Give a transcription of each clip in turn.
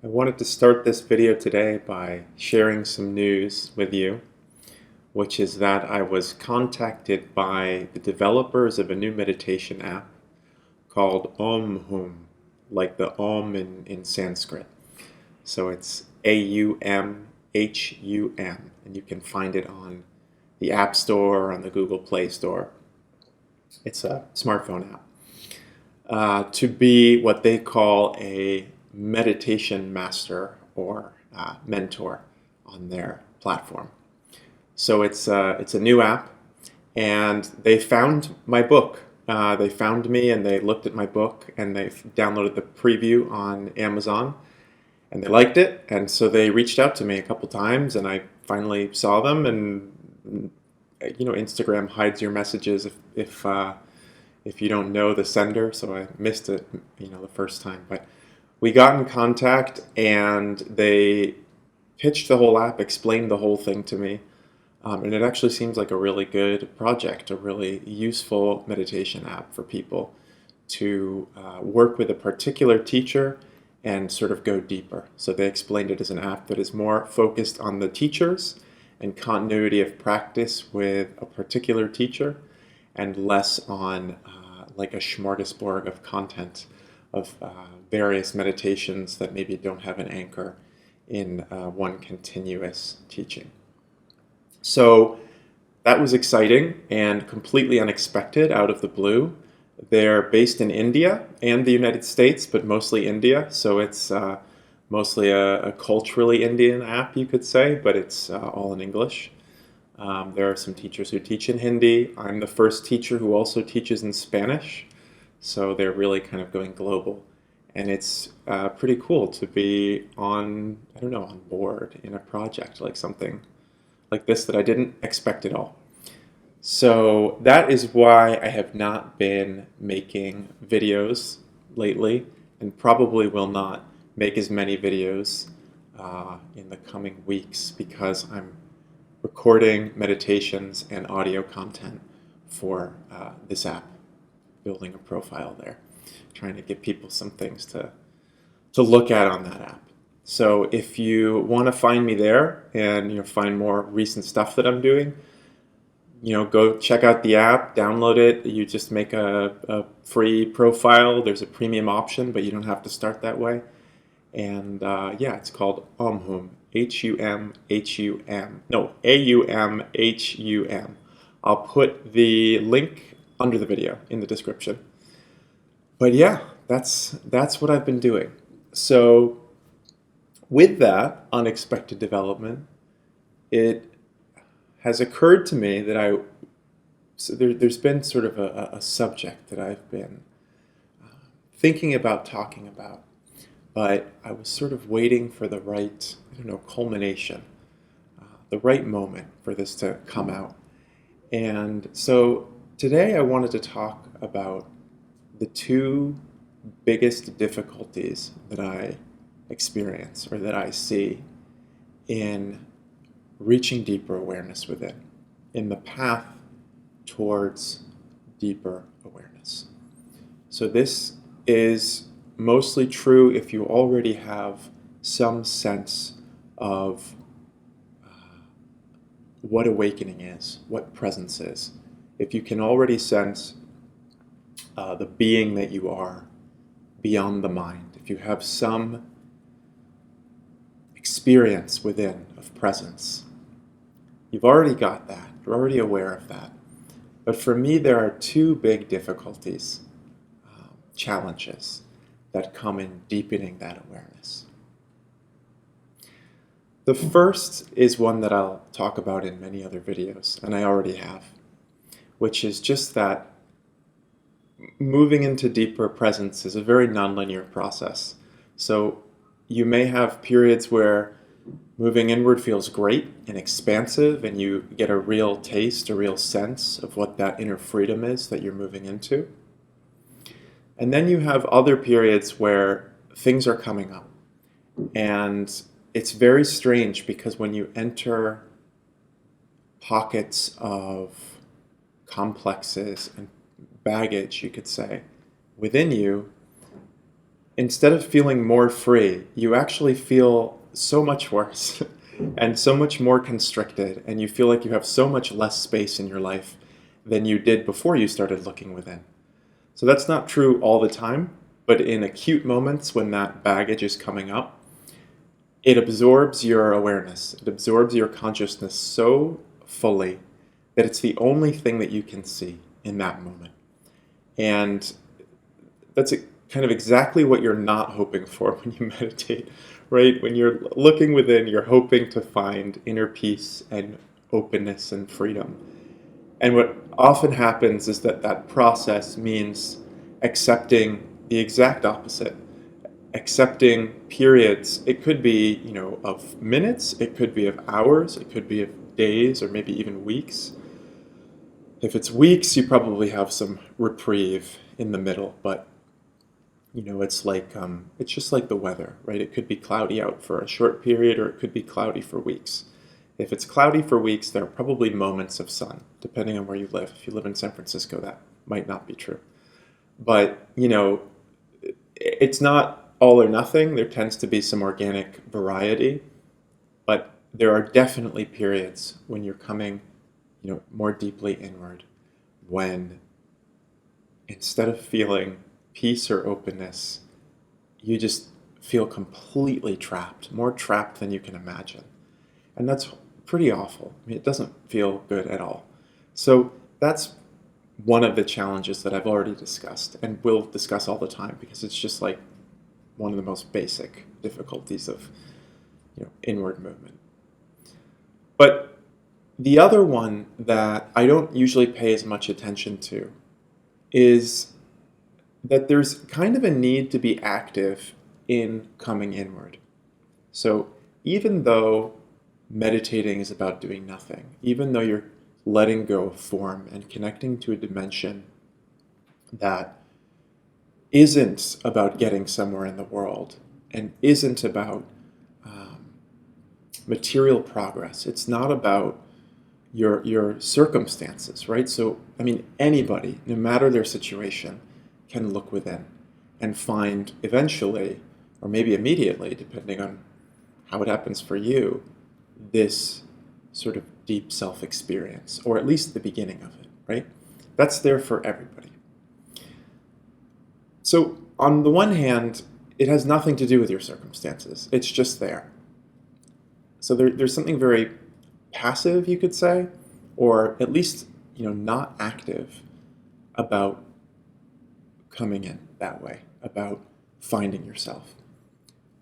I wanted to start this video today by sharing some news with you, which is that I was contacted by the developers of a new meditation app called Om, like the Om in Sanskrit. So it's Aumhum, and you can find it on the App Store or on the Google Play Store. It's a smartphone app. To be what they call a meditation master or mentor on their platform. So it's a new app, and they found my book. They found me and they looked at my book and they downloaded the preview on Amazon and they liked it, and so they reached out to me a couple times and I finally saw them. And Instagram hides your messages if you don't know the sender, so I missed it, the first time. But we got in contact and they pitched the whole app, explained the whole thing to me. And it actually seems like a really good project, a really useful meditation app for people to work with a particular teacher and sort of go deeper. So they explained it as an app that is more focused on the teachers and continuity of practice with a particular teacher, and less on like a smorgasbord of content of various meditations that maybe don't have an anchor in one continuous teaching. So that was exciting and completely unexpected out of the blue. They're based in India and the United States, but mostly India. So it's mostly a culturally Indian app, you could say, but it's all in English. There are some teachers who teach in Hindi. I'm the first teacher who also teaches in Spanish. So they're really kind of going global. And it's pretty cool to be on board in a project like something like this that I didn't expect at all. So that is why I have not been making videos lately, and probably will not make as many videos in the coming weeks, because I'm recording meditations and audio content for this app, building a profile there, trying to give people some things to look at on that app. So if you want to find me there and find more recent stuff that I'm doing, go check out the app, download it. You just make a free profile. There's a premium option, but you don't have to start that way. And it's called Aumhum, Aumhum. I'll put the link under the video in the description. But yeah, that's what I've been doing. So with that unexpected development, it has occurred to me that there's been sort of a subject that I've been thinking about talking about, but I was sort of waiting for the right, culmination, the right moment for this to come out. And so today I wanted to talk about the two biggest difficulties that I experience, or that I see, in reaching deeper awareness within, in the path towards deeper awareness. So this is mostly true if you already have some sense of what awakening is, what presence is. If you can already sense the being that you are beyond the mind, if you have some experience within of presence, you've already got that, you're already aware of that. But for me, there are two big difficulties, challenges, that come in deepening that awareness. The first is one that I'll talk about in many other videos, and I already have, which is just that moving into deeper presence is a very nonlinear process. So you may have periods where moving inward feels great and expansive, and you get a real taste, a real sense of what that inner freedom is that you're moving into. And then you have other periods where things are coming up. And it's very strange, because when you enter pockets of complexes and baggage, you could say, within you, instead of feeling more free, you actually feel so much worse and so much more constricted, and you feel like you have so much less space in your life than you did before you started looking within. So that's not true all the time, but in acute moments when that baggage is coming up, it absorbs your awareness, it absorbs your consciousness so fully that it's the only thing that you can see in that moment. And that's kind of exactly what you're not hoping for when you meditate, right? When you're looking within, you're hoping to find inner peace and openness and freedom. And what often happens is that that process means accepting the exact opposite, accepting periods. It could be, of minutes, it could be of hours, it could be of days, or maybe even weeks. If it's weeks, you probably have some reprieve in the middle, but it's just like the weather, right? It could be cloudy out for a short period, or it could be cloudy for weeks. If it's cloudy for weeks, there are probably moments of sun, depending on where you live. If you live in San Francisco, that might not be true. But, it's not all or nothing. There tends to be some organic variety, but there are definitely periods when you're coming, more deeply inward, when instead of feeling peace or openness, you just feel completely trapped, more trapped than you can imagine. And that's pretty awful. I mean, it doesn't feel good at all. So that's one of the challenges that I've already discussed and will discuss all the time, because it's just like one of the most basic difficulties of inward movement. But the other one that I don't usually pay as much attention to is that there's kind of a need to be active in coming inward. So even though meditating is about doing nothing, even though you're letting go of form and connecting to a dimension that isn't about getting somewhere in the world and isn't about material progress. It's not about your circumstances, right? So, I mean, anybody, no matter their situation, can look within and find eventually, or maybe immediately, depending on how it happens for you, this sort of deep self-experience, or at least the beginning of it, right? That's there for everybody. So on the one hand, it has nothing to do with your circumstances. It's just there. So there's something very passive, you could say, or at least, not active about coming in that way, about finding yourself.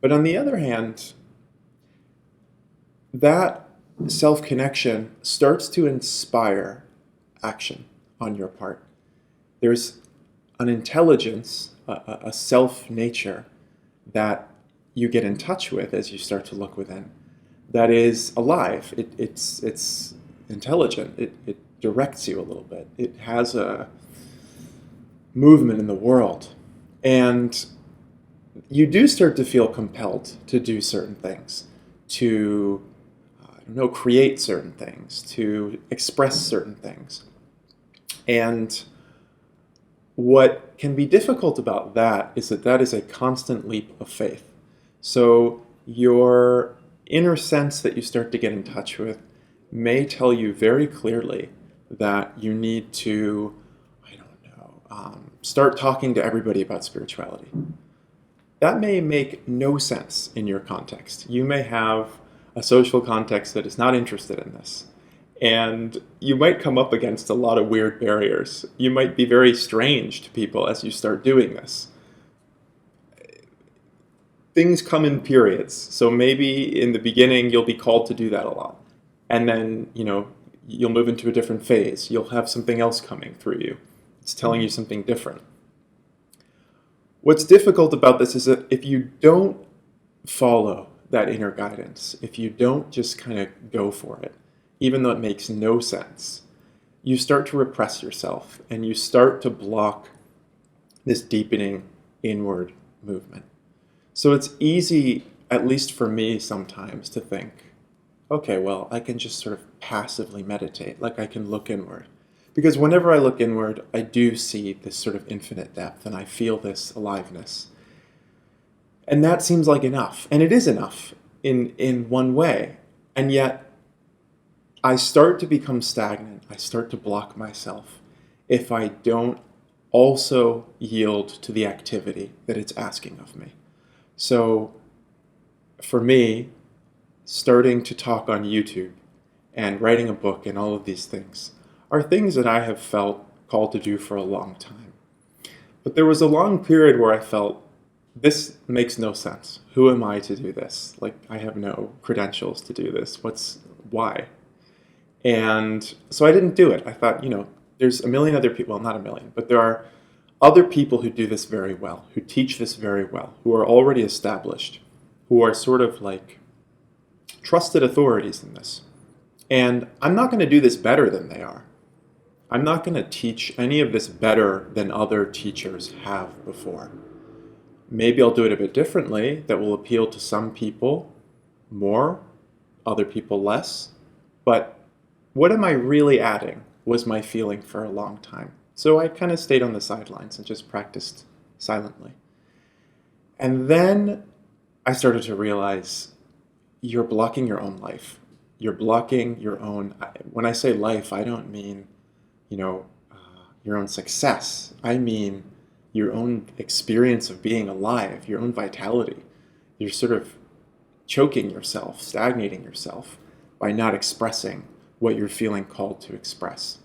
But on the other hand, that self-connection starts to inspire action on your part. There's an intelligence, a self-nature that you get in touch with as you start to look within, that is alive. It's intelligent. It directs you a little bit. It has a movement in the world. And you do start to feel compelled to do certain things, to create certain things, to express certain things. And what can be difficult about that is that is a constant leap of faith. So your inner sense that you start to get in touch with may tell you very clearly that you need to, start talking to everybody about spirituality. That may make no sense in your context. You may have a social context that is not interested in this. And you might come up against a lot of weird barriers. You might be very strange to people as you start doing this. Things come in periods. So maybe in the beginning you'll be called to do that a lot. And then, you'll move into a different phase. You'll have something else coming through you. It's telling you something different. What's difficult about this is that if you don't follow that inner guidance, if you don't just kind of go for it, even though it makes no sense, you start to repress yourself and you start to block this deepening inward movement. So it's easy, at least for me sometimes, to think, okay, well, I can just sort of passively meditate, like I can look inward. Because whenever I look inward, I do see this sort of infinite depth and I feel this aliveness. And that seems like enough. And it is enough in one way. And yet I start to become stagnant. I start to block myself if I don't also yield to the activity that it's asking of me. So for me, starting to talk on YouTube and writing a book and all of these things are things that I have felt called to do for a long time. But there was a long period where I felt, this makes no sense. Who am I to do this? Like, I have no credentials to do this. Why? And so I didn't do it. I thought, there's a million other people, well, not a million, but there are other people who do this very well, who teach this very well, who are already established, who are sort of like trusted authorities in this. And I'm not going to do this better than they are. I'm not going to teach any of this better than other teachers have before. Maybe I'll do it a bit differently that will appeal to some people more, other people less. But what am I really adding was my feeling for a long time. So I kind of stayed on the sidelines and just practiced silently. And then I started to realize you're blocking your own life. You're blocking your own, when I say life, I don't mean, your own success. I mean your own experience of being alive, your own vitality. You're sort of choking yourself, stagnating yourself by not expressing what you're feeling called to express.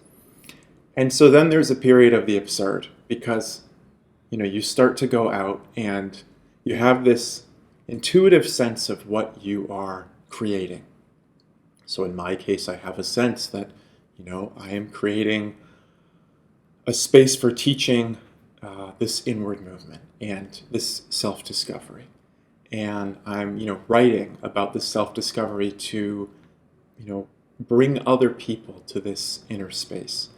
And so then there's a period of the absurd because, you start to go out and you have this intuitive sense of what you are creating. So in my case, I have a sense that, I am creating a space for teaching this inward movement and this self-discovery. And I'm, writing about this self-discovery to, bring other people to this inner space,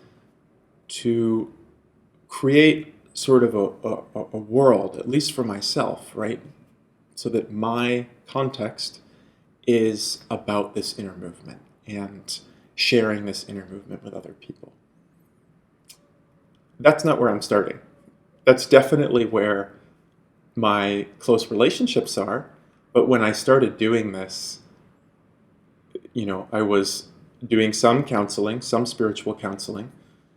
to create sort of a world, at least for myself, right? So that my context is about this inner movement and sharing this inner movement with other people. That's not where I'm starting. That's definitely where my close relationships are. But when I started doing this, I was doing some counseling, some spiritual counseling.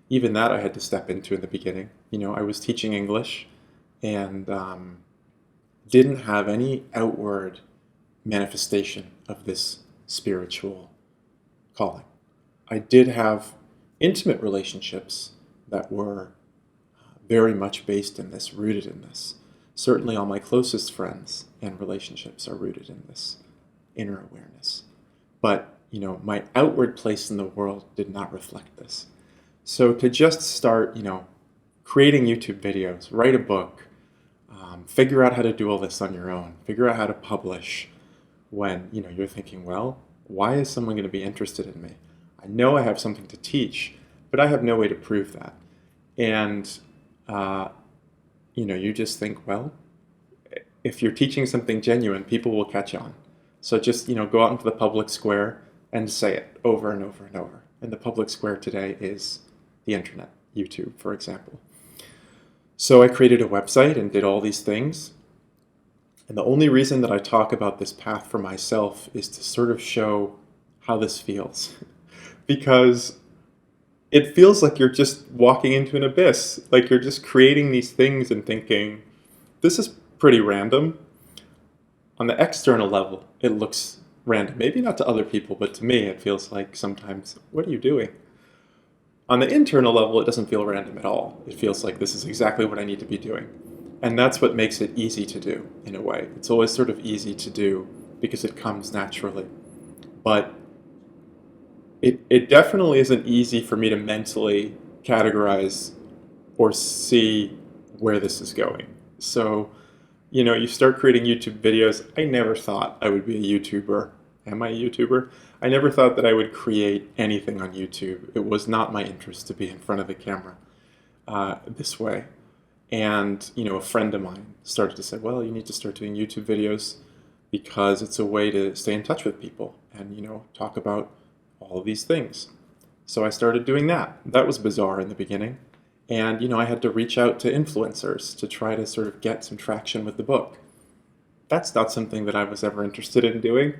Even that I had to step into in the beginning. I was teaching English and didn't have any outward manifestation of this spiritual calling. I did have intimate relationships that were very much based in this, rooted in this. Certainly all my closest friends and relationships are rooted in this inner awareness. But, my outward place in the world did not reflect this. So to just start, creating YouTube videos, write a book, figure out how to do all this on your own, figure out how to publish when, you're thinking, well, why is someone going to be interested in me? I know I have something to teach, but I have no way to prove that. And, you just think, well, if you're teaching something genuine, people will catch on. So just, go out into the public square and say it over and over and over. And the public square today is the internet, YouTube, for example. So I created a website and did all these things. And the only reason that I talk about this path for myself is to sort of show how this feels. Because it feels like you're just walking into an abyss. Like you're just creating these things and thinking, this is pretty random. On the external level, it looks random. Maybe not to other people, but to me, it feels like sometimes, what are you doing? On the internal level, it doesn't feel random at all. It feels like this is exactly what I need to be doing. And that's what makes it easy to do, in a way. It's always sort of easy to do because it comes naturally. But it definitely isn't easy for me to mentally categorize or see where this is going. So, you start creating YouTube videos. I never thought I would be a YouTuber. Am I a YouTuber? I never thought that I would create anything on YouTube. It was not my interest to be in front of the camera this way. And, a friend of mine started to say, well, you need to start doing YouTube videos because it's a way to stay in touch with people and, talk about all of these things. So I started doing that. That was bizarre in the beginning. And, I had to reach out to influencers to try to sort of get some traction with the book. that's not something that I was ever interested in doing.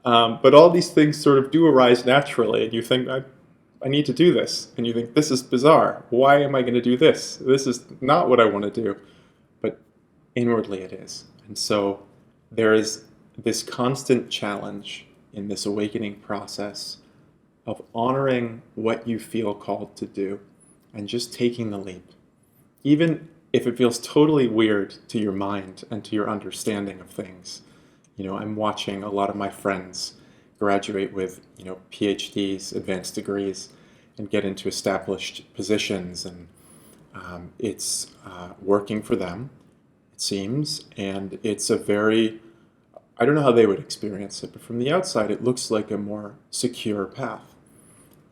But all these things sort of do arise naturally, and you think, I need to do this. And you think, this is bizarre. Why am I going to do this? This is not what I want to do. But inwardly it is. And so there is this constant challenge in this awakening process of honoring what you feel called to do and just taking the leap. Even if it feels totally weird to your mind and to your understanding of things. I'm watching a lot of my friends graduate with, PhDs, advanced degrees, and get into established positions, and it's working for them, it seems, and it's a very, I don't know how they would experience it, but from the outside, it looks like a more secure path,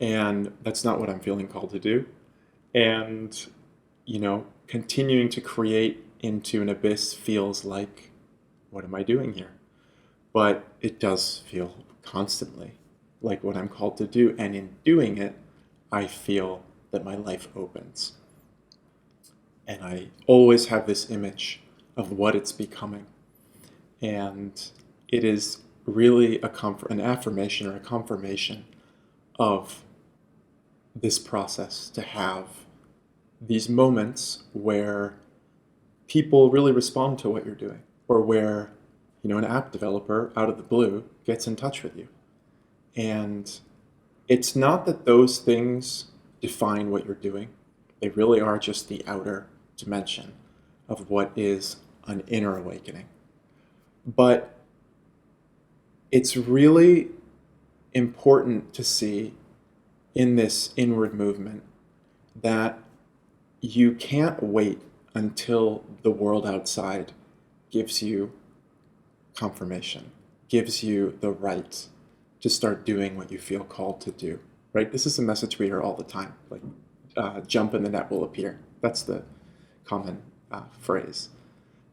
and that's not what I'm feeling called to do, and, continuing to create into an abyss feels like, what am I doing here? But it does feel constantly like what I'm called to do. And in doing it, I feel that my life opens. And I always have this image of what it's becoming. And it is really an affirmation or a confirmation of this process, to have these moments where people really respond to what you're doing, or where an app developer out of the blue gets in touch with you. And it's not that those things define what you're doing. They really are just the outer dimension of what is an inner awakening. But it's really important to see in this inward movement that you can't wait until the world outside gives you confirmation, gives you the right to start doing what you feel called to do, right? This is a message we hear all the time, like jump and the net will appear. That's the common phrase.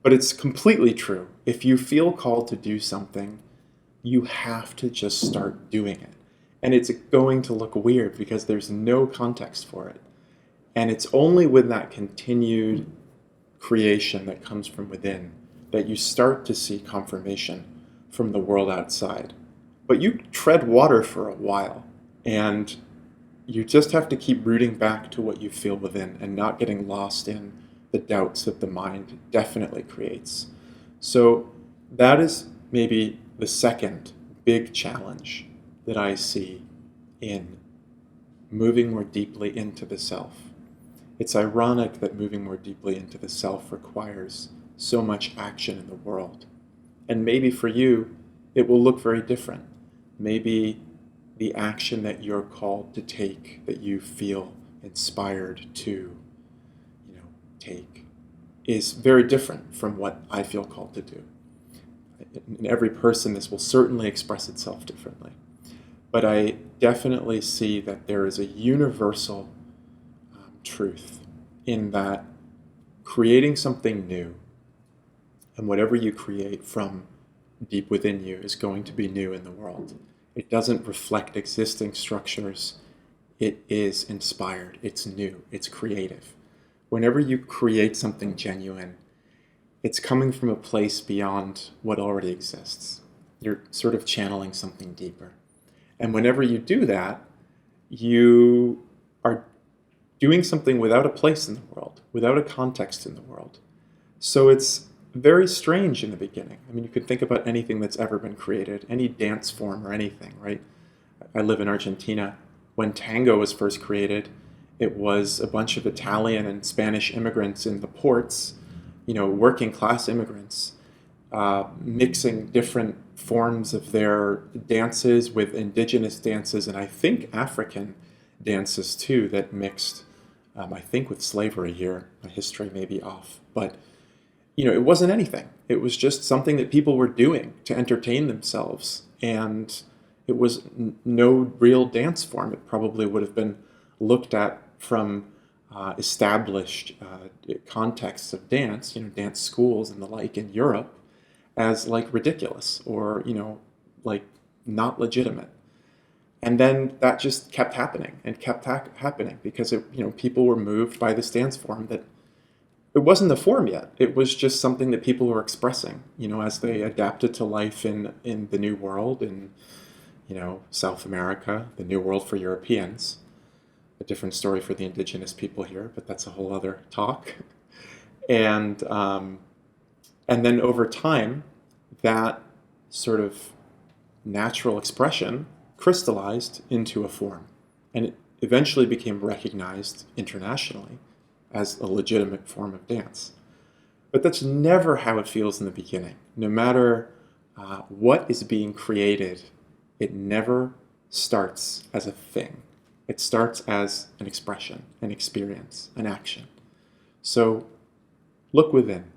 But it's completely true. If you feel called to do something, you have to just start doing it. And it's going to look weird because there's no context for it. And it's only with that continued creation that comes from within that you start to see confirmation from the world outside. But you tread water for a while, and you just have to keep rooting back to what you feel within and not getting lost in the doubts that the mind definitely creates. So that is maybe the second big challenge that I see in moving more deeply into the self. It's ironic that moving more deeply into the self requires so much action in the world. And maybe for you, it will look very different. Maybe the action that you're called to take, that you feel inspired to, take, is very different from what I feel called to do. In every person, this will certainly express itself differently. But I definitely see that there is a universal truth in that creating something new, and whatever you create from deep within you is going to be new in the world. It doesn't reflect existing structures. It is inspired. It's new. It's creative. Whenever you create something genuine, it's coming from a place beyond what already exists. You're sort of channeling something deeper. And whenever you do that, you are doing something without a place in the world, without a context in the world. So it's very strange in the beginning. I mean, you could think about anything that's ever been created, any dance form or anything, right? I live in Argentina. When tango was first created, it was a bunch of Italian and Spanish immigrants in the ports, working class immigrants, mixing different forms of their dances with indigenous dances, and I think African dances too, that mixed, I think, with slavery here. My history may be off, but it wasn't anything. It was just something that people were doing to entertain themselves, and it was no real dance form. It probably would have been looked at from established contexts of dance, dance schools and the like in Europe, as like ridiculous or, like not legitimate. And then that just kept happening and kept happening because people were moved by this dance form that it wasn't the form yet. It was just something that people were expressing, as they adapted to life in the New World, in, South America, the New World for Europeans. A different story for the indigenous people here, but that's a whole other talk. And and then over time, that sort of natural expression crystallized into a form, and it eventually became recognized internationally as a legitimate form of dance. But that's never how it feels in the beginning. No matter what is being created, it never starts as a thing. It starts as an expression, an experience, an action. So look within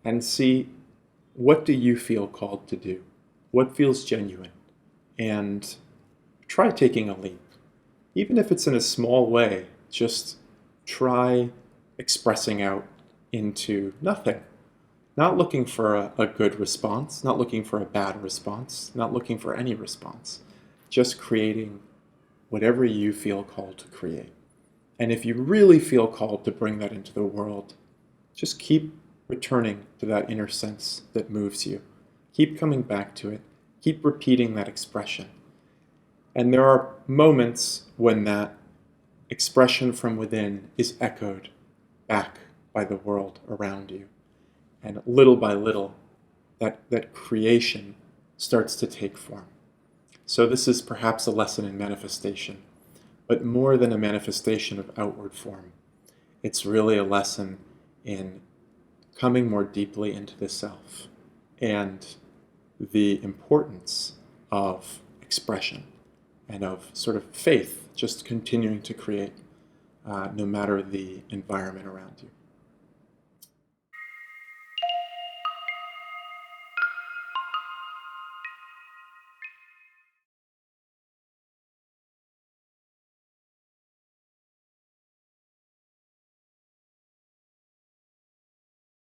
and see, what do you feel called to do? What feels genuine? And try taking a leap. Even if it's in a small way, just try expressing out into nothing. Not looking for a good response, not looking for a bad response, not looking for any response. Just creating whatever you feel called to create. And if you really feel called to bring that into the world, just keep returning to that inner sense that moves you. Keep coming back to it. Keep repeating that expression. And there are moments when that expression from within is echoed back by the world around you. And little by little, that creation starts to take form. So this is perhaps a lesson in manifestation, but more than a manifestation of outward form. It's really a lesson in coming more deeply into the self and the importance of expression and of sort of faith, just continuing to create no matter the environment around you.